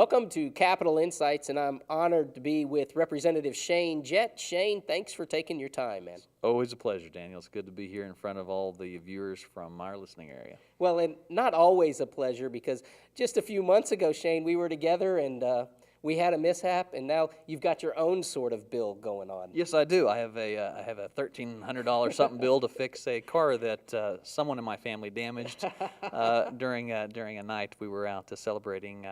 Welcome to Capital Insights, and I'm honored to be with Representative Jett. Shane, thanks for taking your time, man. Always a pleasure, Daniel. It's good to be here in front of all the viewers from our listening area. Well, and not always a pleasure, because just a few months ago, Shane, we were together and we had a mishap, and now you've got your own sort of bill going on. Yes, I do. I have a $1,300 something bill to fix a car that someone in my family damaged during a night we were out celebrating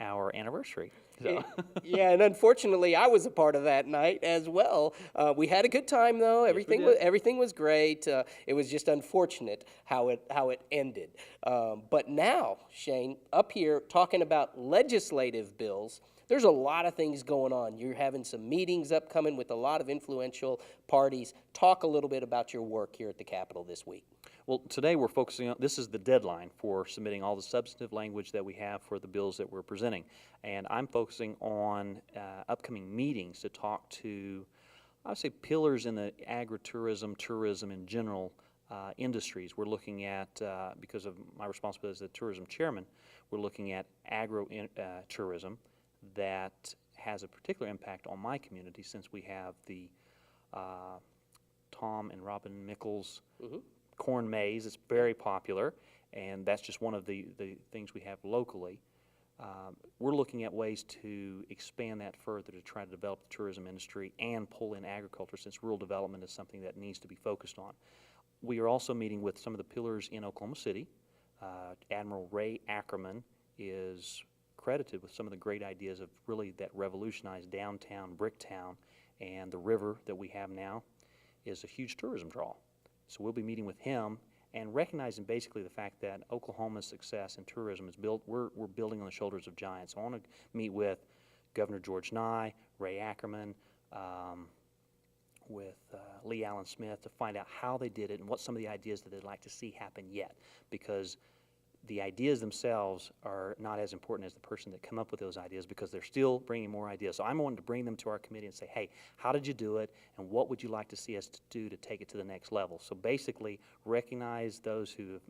our anniversary. So. Yeah, and unfortunately, I was a part of that night as well. We had a good time, though. Everything was great. It was just unfortunate how it ended. But now, Shane, up here talking about legislative bills, there's a lot of things going on. You're having some meetings upcoming with a lot of influential parties. Talk a little bit about your work here at the Capitol this week. Well, today we're focusing on, this is the deadline for submitting all the substantive language that we have for the bills that we're presenting. And I'm focusing on upcoming meetings to talk to, I would say, pillars in the agritourism, tourism in general industries. We're looking at, because of my responsibility as the tourism chairman, we're looking at agro-tourism that has a particular impact on my community, since we have the Tom and Robin Mickles corn maze. It's very popular, and that's just one of the things we have locally. We're looking at ways to expand that further to try to develop the tourism industry and pull in agriculture, since rural development is something that needs to be focused on. We are also meeting with some of the pillars in Oklahoma City. Admiral Ray Ackerman is credited with some of the great ideas of really that revolutionized downtown Bricktown, and the river that we have now is a huge tourism draw. So we'll be meeting with him and recognizing basically the fact that Oklahoma's success in tourism is built, we're building on the shoulders of giants. So I want to meet with Governor George Nye, Ray Ackerman, with Lee Allen Smith to find out how they did it and what some of the ideas that they'd like to see happen yet, because the ideas themselves are not as important as the person that come up with those ideas, because they're still bringing more ideas. So I'm wanting to bring them to our committee and say, hey, how did you do it, and what would you like to see us to do to take it to the next level? So basically, recognize those who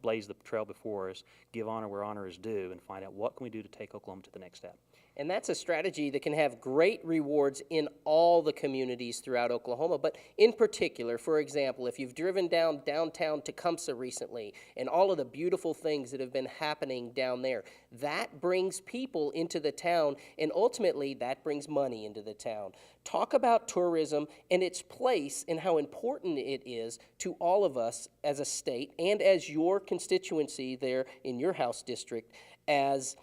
blazed the trail before us, give honor where honor is due, and find out what can we do to take Oklahoma to the next step. And that's a strategy that can have great rewards in all the communities throughout Oklahoma. But in particular, for example, if you've driven downtown Tecumseh recently and all of the beautiful things that have been happening down there, that brings people into the town, and ultimately that brings money into the town. Talk about tourism and its place and how important it is to all of us as a state and as your constituency there in your House district as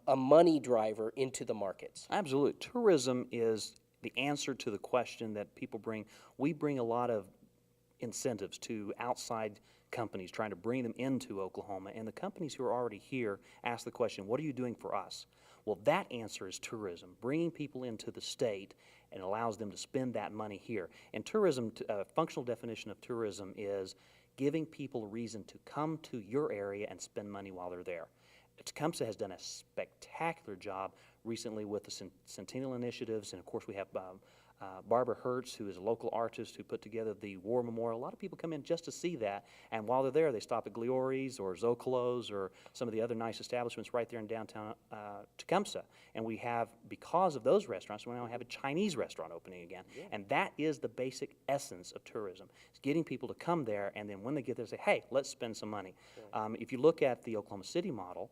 a money driver into the markets. Absolutely. Tourism is the answer to the question that people bring. We bring a lot of incentives to outside companies trying to bring them into Oklahoma, and the companies who are already here ask the question, what are you doing for us? Well, that answer is tourism, bringing people into the state and allows them to spend that money here. And tourism, a functional definition of tourism is giving people a reason to come to your area and spend money while they're there. Tecumseh has done a spectacular job recently with the Centennial Initiatives, and of course we have Barbara Hertz, who is a local artist who put together the War Memorial. A lot of people come in just to see that, and while they're there, they stop at Gliori's or Zocalo's or some of the other nice establishments right there in downtown Tecumseh. And we have, because of those restaurants, we now have a Chinese restaurant opening again. Yeah. And that is the basic essence of tourism. It's getting people to come there, and then when they get there, say, hey, let's spend some money. Yeah. If you look at the Oklahoma City model,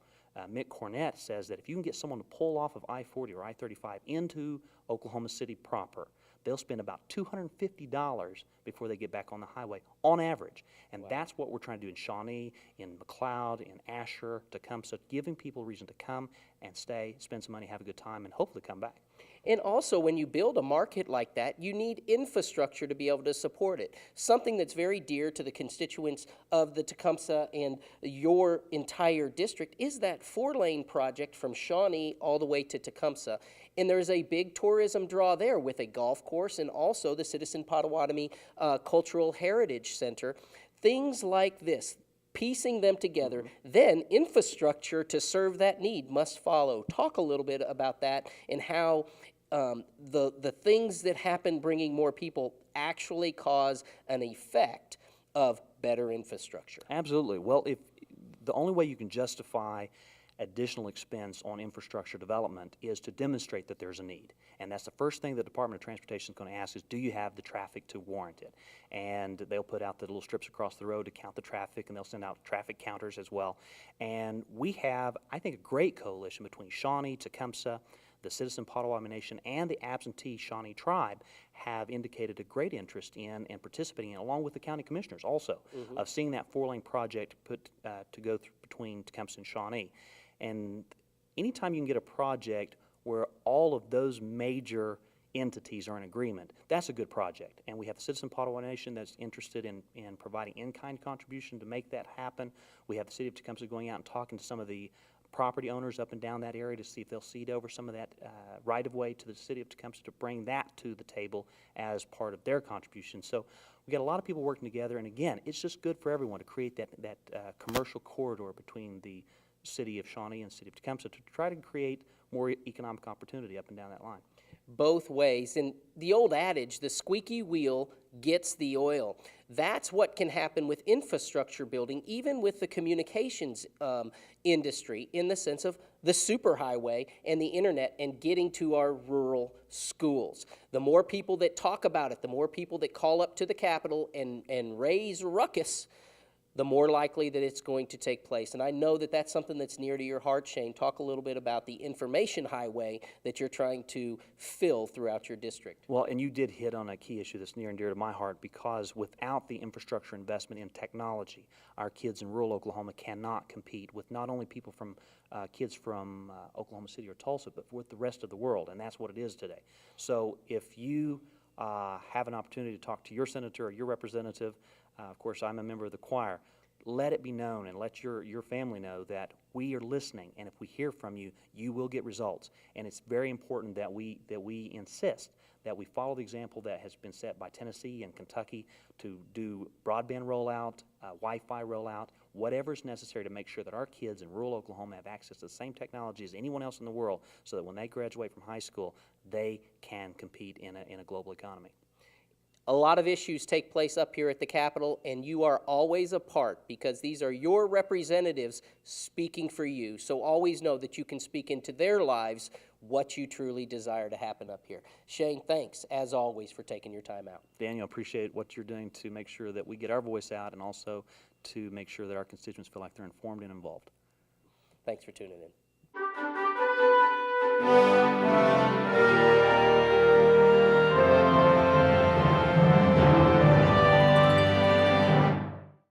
Mick Cornett says that if you can get someone to pull off of I-40 or I-35 into Oklahoma City proper, they'll spend about $250 before they get back on the highway, on average. And that's what we're trying to do in Shawnee, in McLeod, in Asher, Tecumseh, giving people a reason to come and stay, spend some money, have a good time, and hopefully come back. And also, when you build a market like that, you need infrastructure to be able to support it. Something that's very dear to the constituents of the Tecumseh and your entire district is that 4-lane project from Shawnee all the way to Tecumseh. And there's a big tourism draw there with a golf course and also the Citizen Potawatomi Cultural Heritage Center. Things like this, piecing them together, then infrastructure to serve that need must follow. Talk a little bit about that and how the things that happen bringing more people actually cause an effect of better infrastructure. Absolutely. Well, if the only way you can justify additional expense on infrastructure development is to demonstrate that there's a need. And that's the first thing the Department of Transportation is going to ask is, do you have the traffic to warrant it? And they'll put out the little strips across the road to count the traffic, and they'll send out traffic counters as well. And we have, I think, a great coalition between Shawnee, Tecumseh, the Citizen Potawatomi Nation, and the absentee Shawnee tribe have indicated a great interest in and participating in, along with the county commissioners also, of seeing that four-lane project put to go through between Tecumseh and Shawnee. And anytime you can get a project where all of those major entities are in agreement, that's a good project. And we have the Citizen Potawatomi Nation that's interested in providing in-kind contribution to make that happen. We have the City of Tecumseh going out and talking to some of the property owners up and down that area to see if they'll cede over some of that right-of-way to the City of Tecumseh to bring that to the table as part of their contribution. So we got a lot of people working together, and again, it's just good for everyone to create that commercial corridor between the City of Shawnee and the City of Tecumseh to try to create more economic opportunity up and down that line. Both ways. And the old adage, the squeaky wheel gets the oil. That's what can happen with infrastructure building, even with the communications industry, in the sense of the superhighway and the internet and getting to our rural schools. The more people that talk about it, the more people that call up to the Capitol and raise ruckus, the more likely that it's going to take place. And I know that that's something that's near to your heart, Shane. Talk a little bit about the information highway that you're trying to fill throughout your district. Well, and you did hit on a key issue that's near and dear to my heart, because without the infrastructure investment in technology, our kids in rural Oklahoma cannot compete with not only people from kids from Oklahoma City or Tulsa, but with the rest of the world, and that's what it is today. So if you have an opportunity to talk to your senator or your representative, of course, I'm a member of the choir. Let it be known and let your family know that we are listening, and if we hear from you, you will get results. And it's very important that we insist that we follow the example that has been set by Tennessee and Kentucky to do broadband rollout, Wi-Fi rollout, whatever is necessary to make sure that our kids in rural Oklahoma have access to the same technology as anyone else in the world, so that when they graduate from high school, they can compete in a global economy. A lot of issues take place up here at the Capitol, and you are always a part, because these are your representatives speaking for you. So always know that you can speak into their lives what you truly desire to happen up here. Shane, thanks, as always, for taking your time out. Daniel, appreciate what you're doing to make sure that we get our voice out, and also to make sure that our constituents feel like they're informed and involved. Thanks for tuning in.